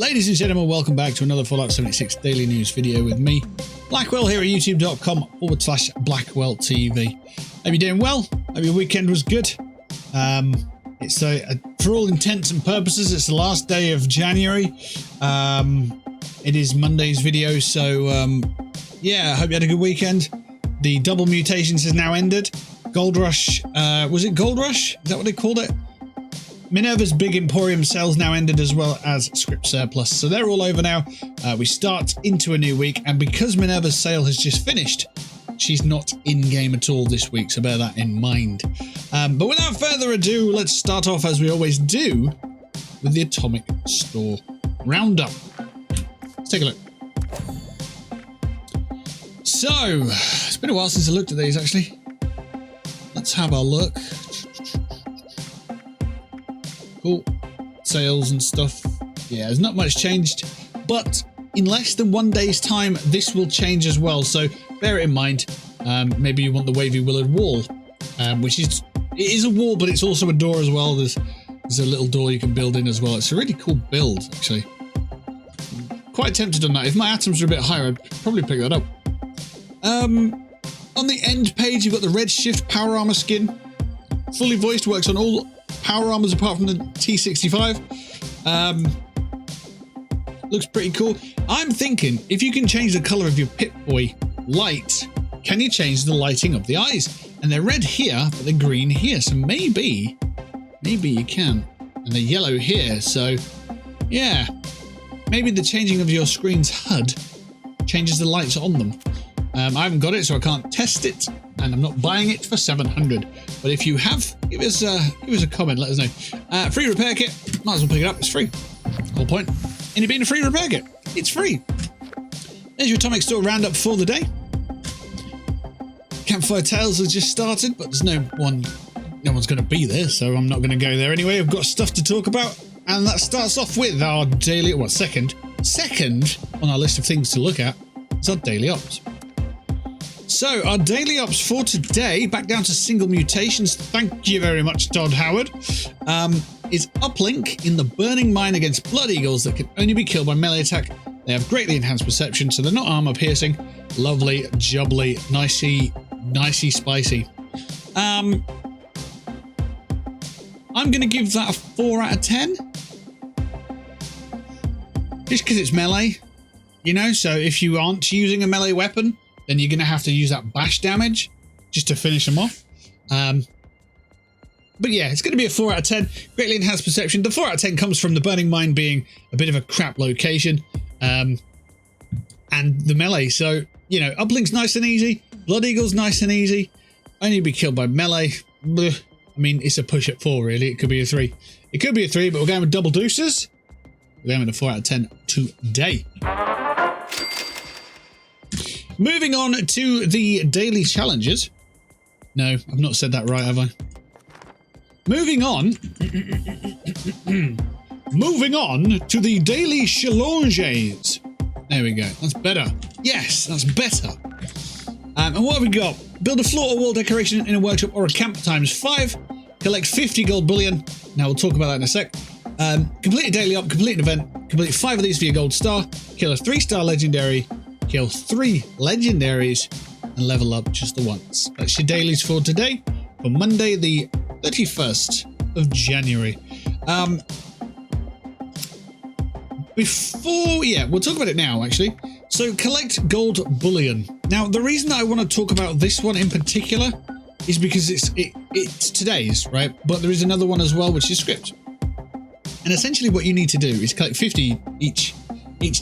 Ladies and gentlemen, welcome back to another Fallout 76 daily news video with me, Blackwell, here at youtube.com/BlackwellTV. Hope you're doing well. Hope your weekend was good. For all intents and purposes, it's the last day of January. It is Monday's video, so yeah, I hope you had a good weekend. The double mutations has now ended. Gold Rush, was it Gold Rush? Is that what they called it? Minerva's big Emporium sales now ended, as well as script surplus. So they're all over now. We start into a new week, and because Minerva's sale has just finished, she's not in-game at all this week, so bear that in mind. But without further ado, let's start off, as we always do, with the Atomic Store Roundup. Let's take a look. So, it's been a while since I looked at these, actually. Let's have a look. Cool. Sales and stuff. Yeah, there's not much changed, but in less than 1 day's time, this will change as well. So bear it in mind. Maybe you want the wavy willowed wall, which is a wall, but it's also a door as well. There's a little door you can build in as well. It's a really cool build, actually. Quite tempted on that. If my atoms were a bit higher, I'd probably pick that up. On the end page, you've got the Red Shift Power Armor skin. Fully voiced, works on all power armors apart from the T65. Looks pretty cool. I'm thinking, if you can change the color of your Pip-Boy light, can you change the lighting of the eyes? And they're red here, but they're green here. So maybe you can. And they're yellow here. So yeah, maybe the changing of your screen's HUD changes the lights on them. I haven't got it, so I can't test it, and I'm not buying it for 700. But if you have, give us a comment, let us know. Free repair kit, might as well pick it up, it's free. Whole point in it being a free repair kit, it's free. There's your Atomic Store Roundup for the day. Campfire Tales has just started, but there's no one's going to be there, so I'm not going to go there anyway. I've got stuff to talk about, and that starts off with our daily, well, second on our list of things to look at is our daily ops. So, our daily ops for today, back down to single mutations, thank you very much, Todd Howard, is Uplink in the Burning Mine against Blood Eagles that can only be killed by melee attack. They have greatly enhanced perception, so they're not armor piercing. Lovely, jubbly, nicey, spicy. I'm going to give that a 4 out of 10. Just because it's melee, you know, so if you aren't using a melee weapon, then you're going to have to use that bash damage just to finish them off. But yeah, it's going to be a 4 out of 10. Greatly enhanced perception. The 4 out of 10 comes from the Burning Mine being a bit of a crap location. And the melee. So, you know, Uplink's nice and easy. Blood Eagle's nice and easy. Only be killed by melee. Blech. I mean, it's a push at 4, really. It could be a 3. It could be a 3, but we're going with double deuces. We're going with a 4 out of 10 today. Moving on to the daily challenges. No, I've not said that right, have I? Moving on. Moving on to the daily challenges. There we go. That's better. Yes, that's better. And what have we got? Build a floor or wall decoration in a workshop or a camp ×5. Collect 50 gold bullion. Now we'll talk about that in a sec. Complete a daily op, complete an event. Complete 5 of these for your gold star. Kill a 3-star legendary. Kill 3 legendaries and level up just the once. That's your dailies for today, for Monday the 31st of January. We'll talk about it now, actually. So collect gold bullion. Now, the reason I want to talk about this one in particular is because it's today's, right? But there is another one as well, which is script. And essentially what you need to do is collect 50 each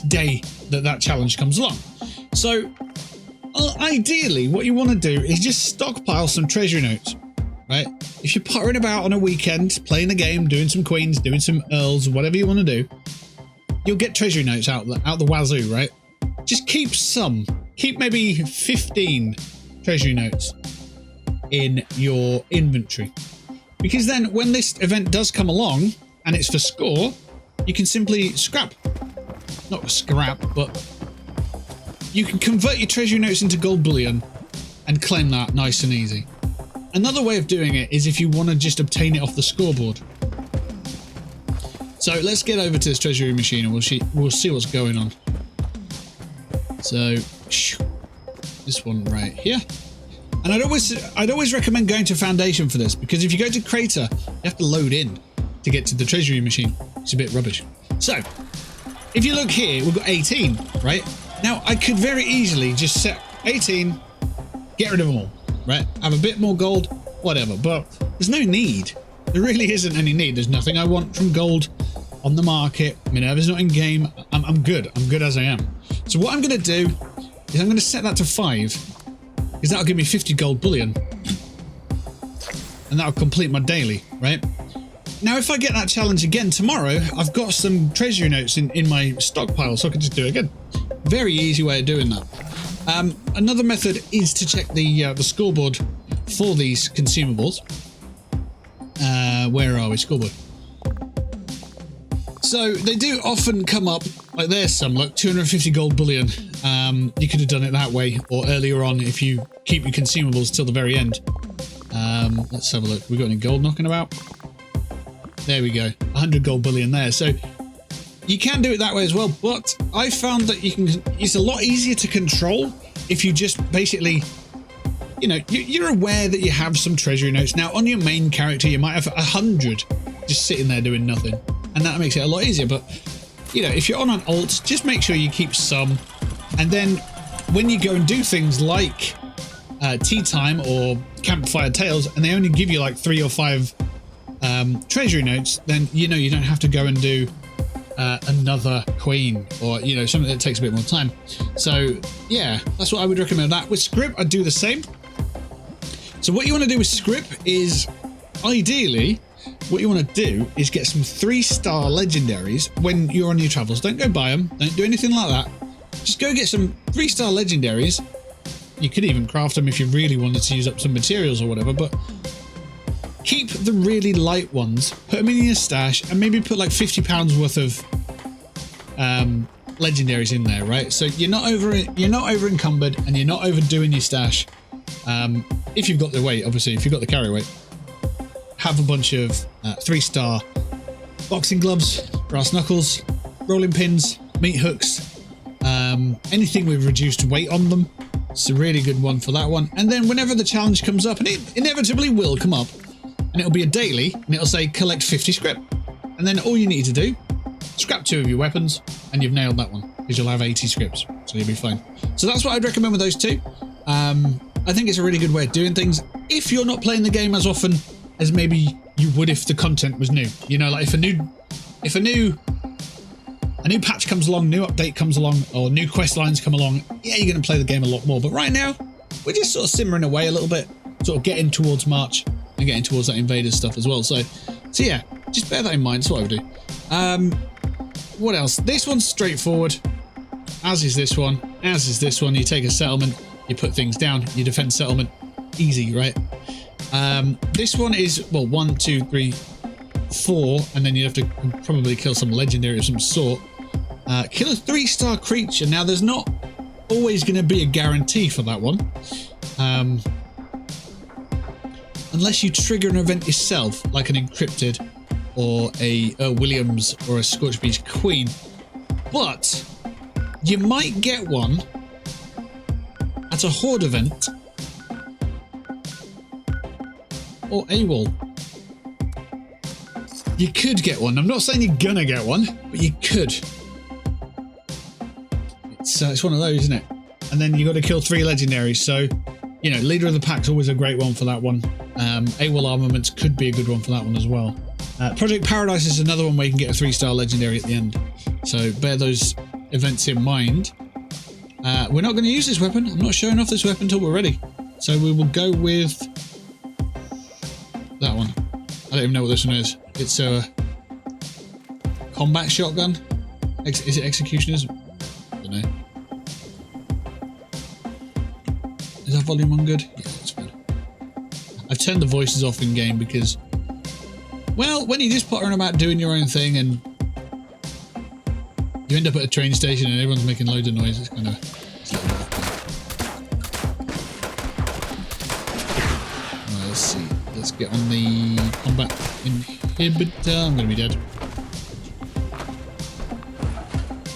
day that challenge comes along. So ideally what you want to do is just stockpile some treasure notes, right? If you're pottering about on a weekend, playing a game, doing some queens, doing some earls, whatever you want to do, you'll get treasure notes out the wazoo, right? Just keep some. Keep maybe 15 treasure notes in your inventory. Because then when this event does come along and it's for score, you can simply scrap. Not scrap, but you can convert your treasure notes into gold bullion and claim that nice and easy. Another way of doing it is if you want to just obtain it off the scoreboard. So let's get over to this treasury machine and we'll see what's going on. So this one right here. And I'd always recommend going to Foundation for this, because if you go to Crater, you have to load in to get to the treasury machine. It's a bit rubbish. So if you look here, we've got 18, right? Now I could very easily just set 18, get rid of them all, right? Have a bit more gold, whatever, but there's no need. There really isn't any need. There's nothing I want from gold on the market. Minerva's not in game. I'm good. I'm good as I am. So what I'm going to do is I'm going to set that to 5, because that'll give me 50 gold bullion. And that'll complete my daily, right? Now, if I get that challenge again tomorrow, I've got some treasury notes in my stockpile, so I can just do it again. Very easy way of doing that. Another method is to check the scoreboard for these consumables. Where are we? Scoreboard. So they do often come up, like there's some, look, 250 gold bullion. You could have done it that way, or earlier on if you keep your consumables till the very end. Let's have a look. We got any gold knocking about? There we go. 100 gold bullion there. So you can do it that way as well, but I found that it's a lot easier to control if you just basically, you know, you're aware that you have some treasury notes. Now on your main character, you might have 100 just sitting there doing nothing, and that makes it a lot easier. But you know, if you're on an alt, just make sure you keep some, and then when you go and do things like tea time or campfire tales, and they only give you like 3 or 5 treasury notes, then you know you don't have to go and do another queen, or you know, something that takes a bit more time. So yeah, that's what I would recommend. That with script, I'd do the same. So what you want to do with script is, ideally, what you want to do is get some 3-star legendaries when you're on your travels. Don't go buy them. Don't do anything like that. Just go get some 3-star legendaries. You could even craft them if you really wanted to use up some materials or whatever, but keep the really light ones, put them in your stash, and maybe put like £50 worth of legendaries in there, right? So you're not over encumbered, and you're not overdoing your stash. If you've got the weight, obviously, if you've got the carry weight, have a bunch of 3-star boxing gloves, brass knuckles, rolling pins, meat hooks, anything with reduced weight on them. It's a really good one for that one. And then whenever the challenge comes up, and it inevitably will come up, and it'll be a daily, and it'll say collect 50 script, and then all you need to do, scrap 2 of your weapons, and you've nailed that one, because you'll have 80 scripts, so you'll be fine. So that's what I'd recommend with those 2. I think it's a really good way of doing things if you're not playing the game as often as maybe you would if the content was new. You know, like if a new patch comes along, new update comes along, or new quest lines come along, yeah, you're going to play the game a lot more. But right now, we're just sort of simmering away a little bit, sort of getting towards March and getting towards that invaders stuff as well. So yeah, just bear that in mind. That's what I would do. What else? This one's straightforward, as is this one, as is this one. You take a settlement, you put things down, you defend settlement, easy, right? This one is, well, 1, 2, 3, 4, and then you have to probably kill some legendary of some sort. Kill a 3-star creature. Now, there's not always going to be a guarantee for that one, unless you trigger an event yourself, like an encrypted or a Williams or a Scorched Beach Queen. But you might get one at a Horde event or AWOL. You could get one. I'm not saying you're gonna get one, but you could. It's one of those, isn't it? And then you got to kill 3 legendaries. So, you know, Leader of the Pack's always a great one for that one. AWOL armaments could be a good one for that one as well. Project Paradise is another one where you can get a 3-star legendary at the end. So bear those events in mind. We're not going to use this weapon. I'm not showing off this weapon until we're ready. So we will go with that one. I don't even know what this one is. It's a combat shotgun. Is it Executioners? I don't know. Is that volume on good? Yeah, that's good. I've turned the voices off in game because, well, when you're just pottering about doing your own thing and you end up at a train station and everyone's making loads of noise, it's kind of... Right, let's see. Let's get on the combat inhibitor. I'm going to be dead.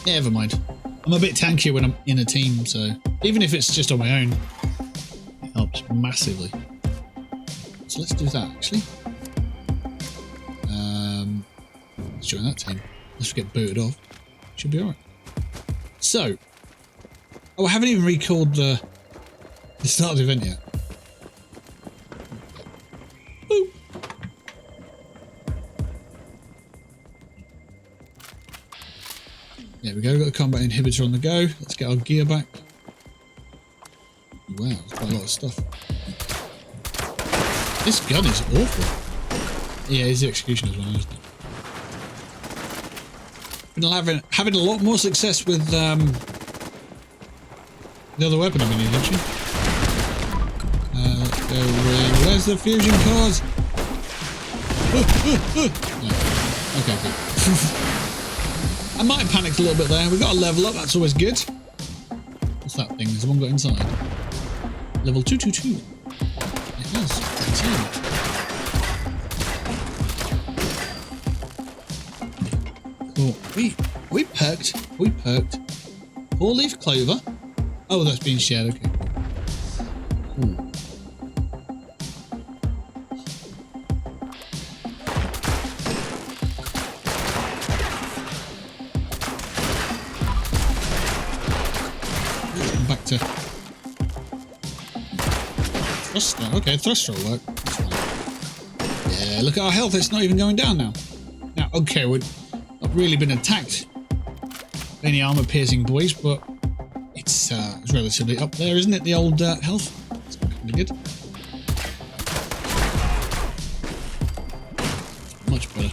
Never mind. I'm a bit tankier when I'm in a team, so even if it's just on my own, it helps massively. So let's do that, actually. Let's join that team. Let's get booted off. Should be alright. So, oh, I haven't even recalled the start of the event yet. Boop. There we go, we've got the combat inhibitor on the go. Let's get our gear back. Wow, there's quite a lot of stuff. This gun is awful. Yeah, it's the Excursions one, isn't it? Been having a lot more success with the other weapon I've been using, actually. Let's go with... Where's the fusion cores? No. Okay, good. I might have panicked a little bit there. We've got a level up, that's always good. What's that thing? Has one got inside? Level 222. It has. Cool. We perked. Four-leaf clover. Oh, that's being shared. Okay. Ooh. Back to thruster. Okay, thruster will work. Yeah, look at our health. It's not even going down now. Now, okay, we've not really been attacked by any armor-piercing boys, but it's relatively up there, isn't it? The old health. It's pretty good. Much better.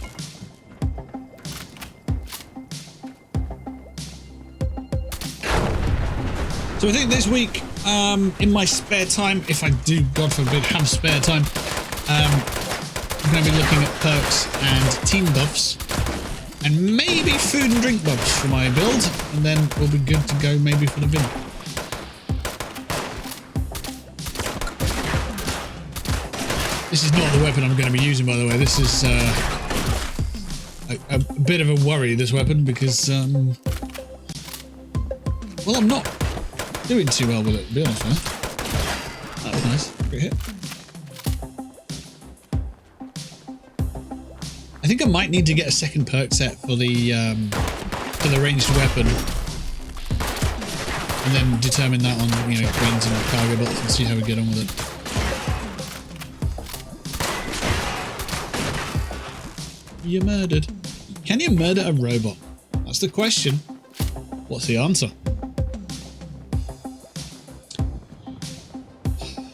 So I think this week, in my spare time, if I do, God forbid, have spare time, I'm going to be looking at perks and team buffs, and maybe food and drink buffs for my build, and then we'll be good to go maybe for the bin. This is not the weapon I'm going to be using, by the way. This is a bit of a worry, this weapon, because, well, I'm not doing too well with it, to be honest with you. That was nice. Great hit. I think I might need to get a second perk set for the ranged weapon, and then determine that on, you know, queens and cargo bots and see how we get on with it. You murdered. Can you murder a robot? That's the question. What's the answer?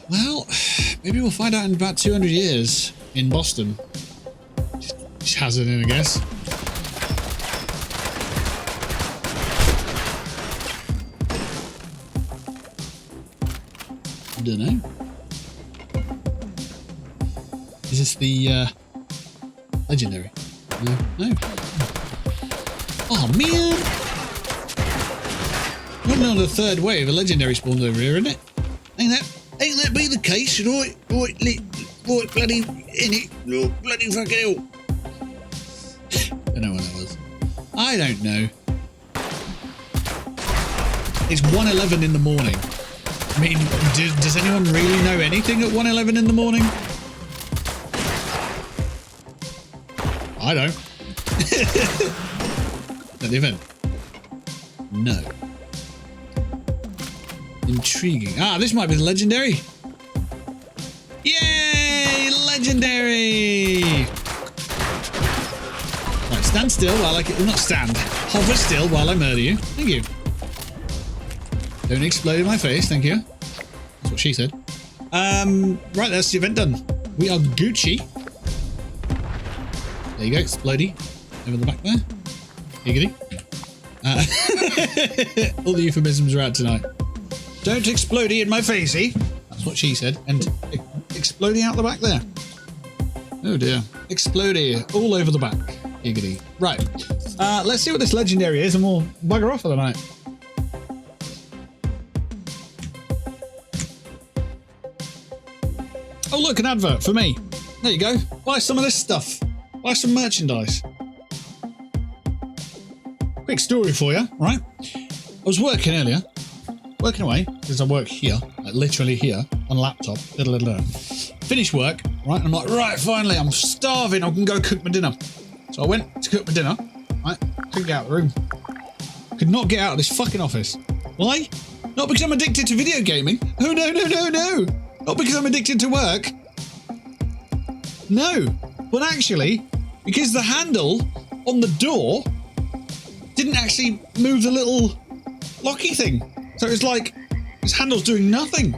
Well, maybe we'll find out in about 200 years in Boston. Just hazard in, I guess. I don't know. Is this the legendary? No. No. Oh man! We're on the third wave. A legendary spawned over here, isn't it? Ain't that be the case? Right, bloody in it, bloody fucking hell. Don't know what that was. I don't know. It's 1:11 in the morning. I mean, does anyone really know anything at 1:11 in the morning? I don't. At the event? No. Intriguing. Ah, this might be the legendary. Yay! Legendary! Right, stand still while I... Well, not stand. Hover still while I murder you. Thank you. Don't explode in my face, thank you. That's what she said. Right, that's the event done. We are Gucci. There you go, explodey. Over the back there. Giggity. All the euphemisms are out tonight. Don't explodey in my facey. That's what she said. And explodey out the back there. Oh dear. Explodey all over the back. Giggity. Right. Let's see what this legendary is and we'll bugger off for the night. Oh look, an advert for me. There you go. Buy some of this stuff. Buy some merchandise. quick story for you, right? I was working earlier, working away, because I work here, like literally here, on a laptop, Finished work, right? I'm like, right, finally, I'm starving, I can go cook my dinner. So I went to cook my dinner, right? Couldn't get out of the room. Could not get out of this fucking office. Why? Not because I'm addicted to video gaming. Oh, no, no, no, no. Not because I'm addicted to work. No. But actually, because the handle on the door didn't actually move the little locky thing. So it's like, this handle's doing nothing.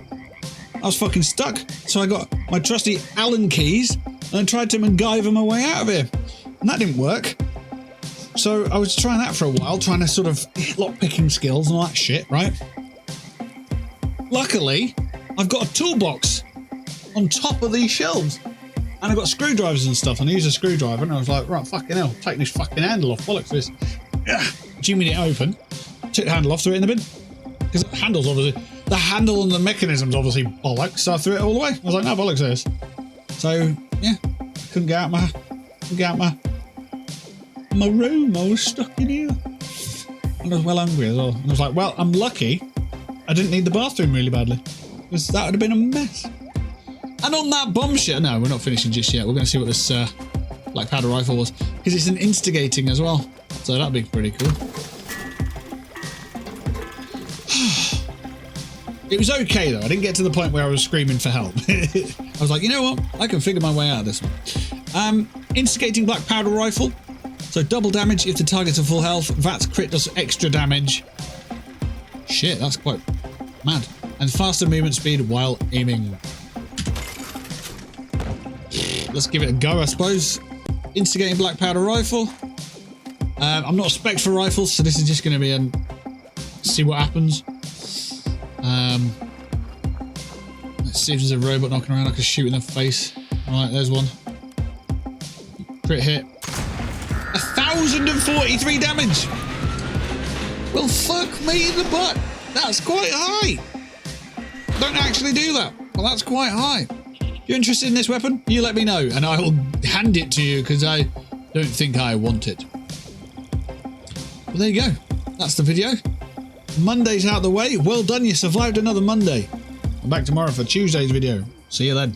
I was fucking stuck. So I got my trusty Allen keys and I tried to MacGyver my way out of here. And that didn't work. So I was trying that for a while, trying to sort of lockpicking skills and all that shit, right? Luckily, I've got a toolbox on top of these shelves. And I've got screwdrivers and stuff, and I used a screwdriver, and I was like, right, fucking hell, taking this fucking handle off, bollocks this. Jimmy'd it open, took the handle off, threw it in the bin. Because the handle's obviously, the handle and the mechanism's obviously bollocks, so I threw it all away. I was like, no, bollocks this. So, yeah, couldn't get out my room, I was stuck in here. And I was well hungry as well. And I was like, well, I'm lucky I didn't need the bathroom really badly, because that would have been a mess. And on that bombshell, no, we're not finishing just yet. We're going to see what this black powder rifle was, because it's an instigating as well. So that'd be pretty cool. It was okay though. I didn't get to the point where I was screaming for help. I was like, you know what? I can figure my way out of this one. Instigating black powder rifle. So double damage if the target's at full health. VATS crit does extra damage. Shit, that's quite mad. And faster movement speed while aiming. Let's give it a go, I suppose. Instigating black powder rifle. I'm not a spec for rifles, so this is just going to be a see what happens. Let's see if there's a robot knocking around I can shoot in the face. Alright, there's one. Crit hit. 1,043 damage! Well, fuck me in the butt! That's quite high! Don't actually do that. Well, that's quite high. If you're interested in this weapon, you let me know, and I will hand it to you, because I don't think I want it. Well, there you go. That's the video. Monday's out the way. Well done, you survived another Monday. I'm back tomorrow for Tuesday's video. See you then.